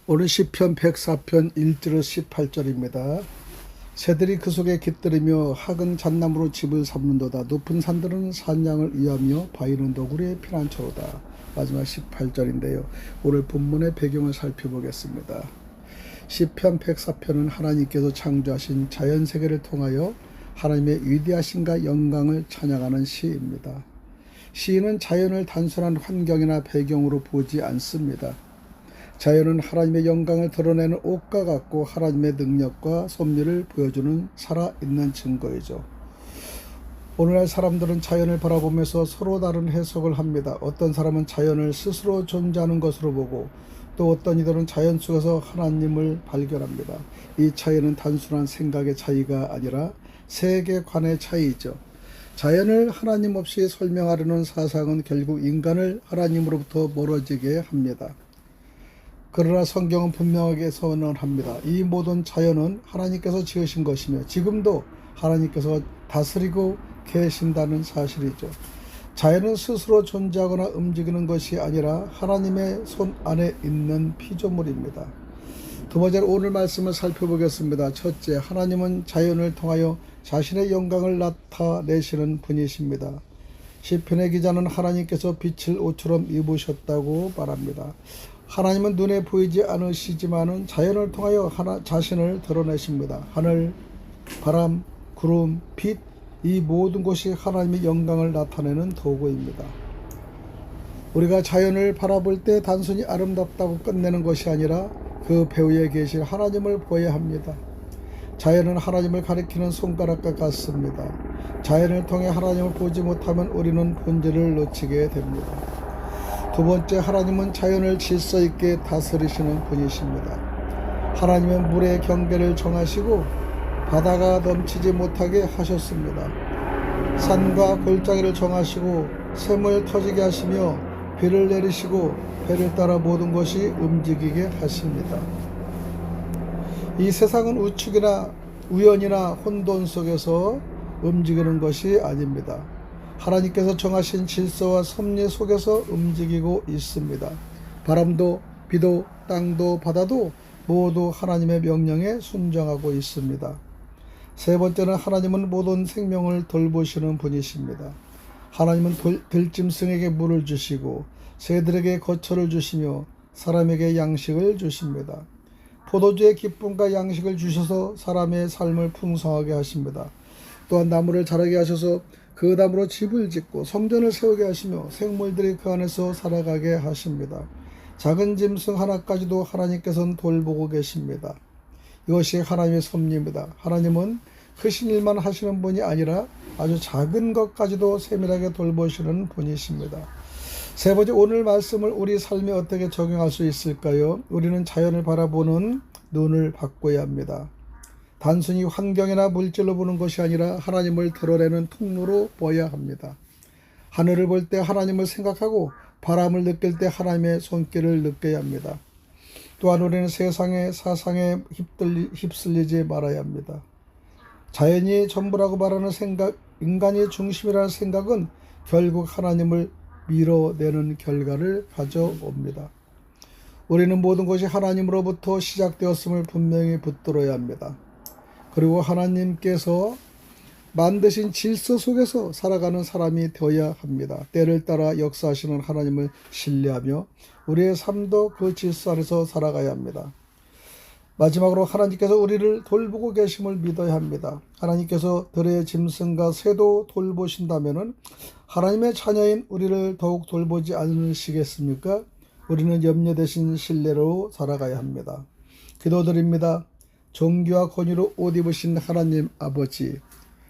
오늘 시편 104편 1절에서 18절입니다. 새들이 그 속에 깃들이며 학은 잣나무로 집을 삼는도다. 높은 산들은 산양을 위하며 바위는 너구리의 피난처로다. 마지막 18절인데요. 오늘 본문의 배경을 살펴보겠습니다. 시편 104편은 하나님께서 창조하신 자연세계를 통하여 하나님의 위대하심과 영광을 찬양하는 시입니다. 시인은 자연을 단순한 환경이나 배경으로 보지 않습니다. 자연은 하나님의 영광을 드러내는 옷과 같고 하나님의 능력과 섭리를 보여주는 살아있는 증거이죠. 오늘날 사람들은 자연을 바라보면서 서로 다른 해석을 합니다. 어떤 사람은 자연을 스스로 존재하는 것으로 보고 또 어떤 이들은 자연 속에서 하나님을 발견합니다. 이 차이는 단순한 생각의 차이가 아니라 세계관의 차이이죠. 자연을 하나님 없이 설명하려는 사상은 결국 인간을 하나님으로부터 멀어지게 합니다. 그러나 성경은 분명하게 선언합니다. 이 모든 자연은 하나님께서 지으신 것이며 지금도 하나님께서 다스리고 계신다는 사실이죠. 자연은 스스로 존재하거나 움직이는 것이 아니라 하나님의 손 안에 있는 피조물입니다. 두 번째로 오늘 말씀을 살펴보겠습니다. 첫째, 하나님은 자연을 통하여 자신의 영광을 나타내시는 분이십니다. 시편의 기자는 하나님께서 빛을 옷처럼 입으셨다고 말합니다. 하나님은 눈에 보이지 않으시지만은 자연을 통하여 자신을 드러내십니다. 하늘, 바람, 구름, 빛, 이 모든 것이 하나님의 영광을 나타내는 도구입니다. 우리가 자연을 바라볼 때 단순히 아름답다고 끝내는 것이 아니라 그 배후에 계신 하나님을 보아야 합니다. 자연은 하나님을 가리키는 손가락과 같습니다. 자연을 통해 하나님을 보지 못하면 우리는 본질을 놓치게 됩니다. 두 번째, 하나님은 자연을 질서 있게 다스리시는 분이십니다. 하나님은 물의 경계를 정하시고 바다가 넘치지 못하게 하셨습니다. 산과 골짜기를 정하시고 샘을 터지게 하시며 비를 내리시고 배를 따라 모든 것이 움직이게 하십니다. 이 세상은 우측이나 우연이나 혼돈 속에서 움직이는 것이 아닙니다. 하나님께서 정하신 질서와 섭리 속에서 움직이고 있습니다. 바람도 비도 땅도 바다도 모두 하나님의 명령에 순종하고 있습니다. 세 번째는 하나님은 모든 생명을 돌보시는 분이십니다. 하나님은 들짐승에게 물을 주시고 새들에게 거처를 주시며 사람에게 양식을 주십니다. 포도주의 기쁨과 양식을 주셔서 사람의 삶을 풍성하게 하십니다. 또한 나무를 자라게 하셔서 그 나무로 집을 짓고 성전을 세우게 하시며 생물들이 그 안에서 살아가게 하십니다. 작은 짐승 하나까지도 하나님께서는 돌보고 계십니다. 이것이 하나님의 섭리입니다. 하나님은 크신 일만 하시는 분이 아니라 아주 작은 것까지도 세밀하게 돌보시는 분이십니다. 세 번째, 오늘 말씀을 우리 삶에 어떻게 적용할 수 있을까요? 우리는 자연을 바라보는 눈을 바꿔야 합니다. 단순히 환경이나 물질로 보는 것이 아니라 하나님을 드러내는 통로로 보아야 합니다. 하늘을 볼 때 하나님을 생각하고 바람을 느낄 때 하나님의 손길을 느껴야 합니다. 또한 우리는 세상의 사상에 휩쓸리지 말아야 합니다. 자연이 전부라고 말하는 생각, 인간이 중심이라는 생각은 결국 하나님을 밀어내는 결과를 가져옵니다. 우리는 모든 것이 하나님으로부터 시작되었음을 분명히 붙들어야 합니다. 그리고 하나님께서 만드신 질서 속에서 살아가는 사람이 되어야 합니다. 때를 따라 역사하시는 하나님을 신뢰하며 우리의 삶도 그 질서 안에서 살아가야 합니다. 마지막으로 하나님께서 우리를 돌보고 계심을 믿어야 합니다. 하나님께서 들의 짐승과 새도 돌보신다면 하나님의 자녀인 우리를 더욱 돌보지 않으시겠습니까? 우리는 염려 대신 신뢰로 살아가야 합니다. 기도드립니다. 존귀와 권위로 옷 입으신 하나님 아버지,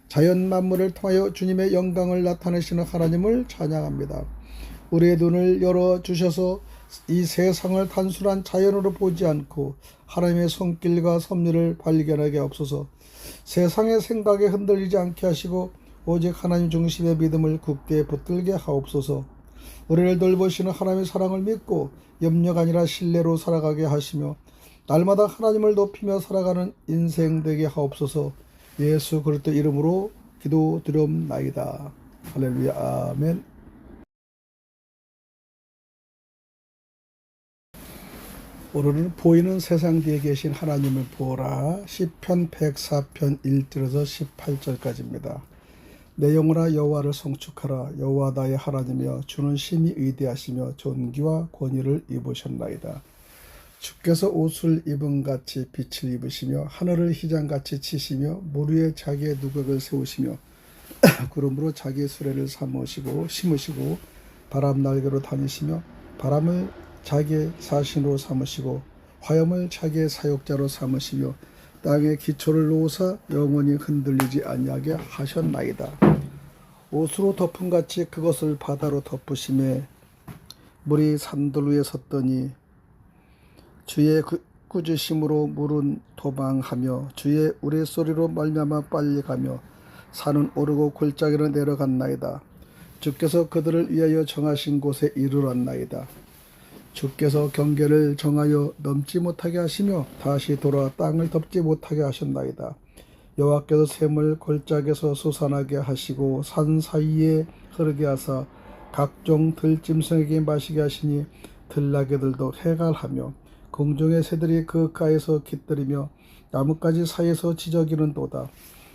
자연 만물을 통하여 주님의 영광을 나타내시는 하나님을 찬양합니다. 우리의 눈을 열어주셔서 이 세상을 단순한 자연으로 보지 않고 하나님의 손길과 섭리를 발견하게 하옵소서. 세상의 생각에 흔들리지 않게 하시고 오직 하나님 중심의 믿음을 굳게 붙들게 하옵소서. 우리를 돌보시는 하나님의 사랑을 믿고 염려가 아니라 신뢰로 살아가게 하시며 날마다 하나님을 높이며 살아가는 인생 되게 하옵소서. 예수 그리스도 이름으로 기도드리옵나이다. 할렐루야. 아멘. 오늘은 보이는 세상 뒤에 계신 하나님을 보라. 시편 104편 1절에서 18절까지입니다. 내 영혼아 여호와를 송축하라. 여호와 나의 하나님이여 주는 심히 위대하시며 존귀와 권위를 입으셨나이다. 주께서 옷을 입은 같이 빛을 입으시며 하늘을 휘장같이 치시며 물 위에 자기의 누각을 세우시며 구름으로 자기의 수레를 심으시고 바람 날개로 다니시며 바람을 자기의 사신으로 삼으시고 화염을 자기의 사역자로 삼으시며 땅의 기초를 놓으사 영원히 흔들리지 아니하게 하셨나이다. 옷으로 덮음같이 그것을 바다로 덮으심에 물이 산들 위에 섰더니 주의 꾸짖음으로 물은 도망하며 주의 우레소리로 말미암아 빨리 가며 산은 오르고 골짜기로 내려갔나이다. 주께서 그들을 위하여 정하신 곳에 이르렀나이다. 주께서 경계를 정하여 넘지 못하게 하시며 다시 돌아 땅을 덮지 못하게 하셨나이다. 여호와께서 샘을 골짜기에서 솟아나게 하시고 산 사이에 흐르게 하사 각종 들짐승에게 마시게 하시니 들나귀들도 해갈하며 공중의 새들이 그 가에서 깃들이며 나뭇가지 사이에서 지저귀는도다.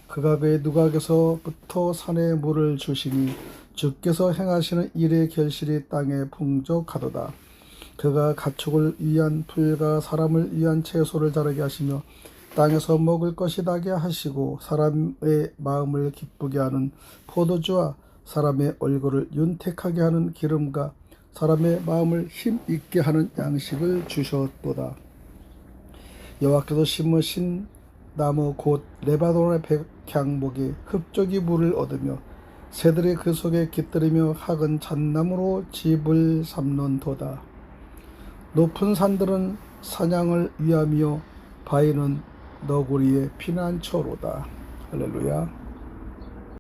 그가 그의 누각에서부터 산에 물을 주시니 주께서 행하시는 일의 결실이 땅에 풍족하도다. 그가 가축을 위한 풀과 사람을 위한 채소를 자라게 하시며 땅에서 먹을 것이 나게 하시고 사람의 마음을 기쁘게 하는 포도주와 사람의 얼굴을 윤택하게 하는 기름과 사람의 마음을 힘있게 하는 양식을 주셨도다. 여호와께서 심으신 나무 곧 레바논의 백향목이 흡족이 물을 얻으며 새들이 그 속에 깃들이며 학은 잣나무로 집을 삼는도다. 높은 산들은 사냥을 위하며 바위는 너구리의 피난처로다. 할렐루야.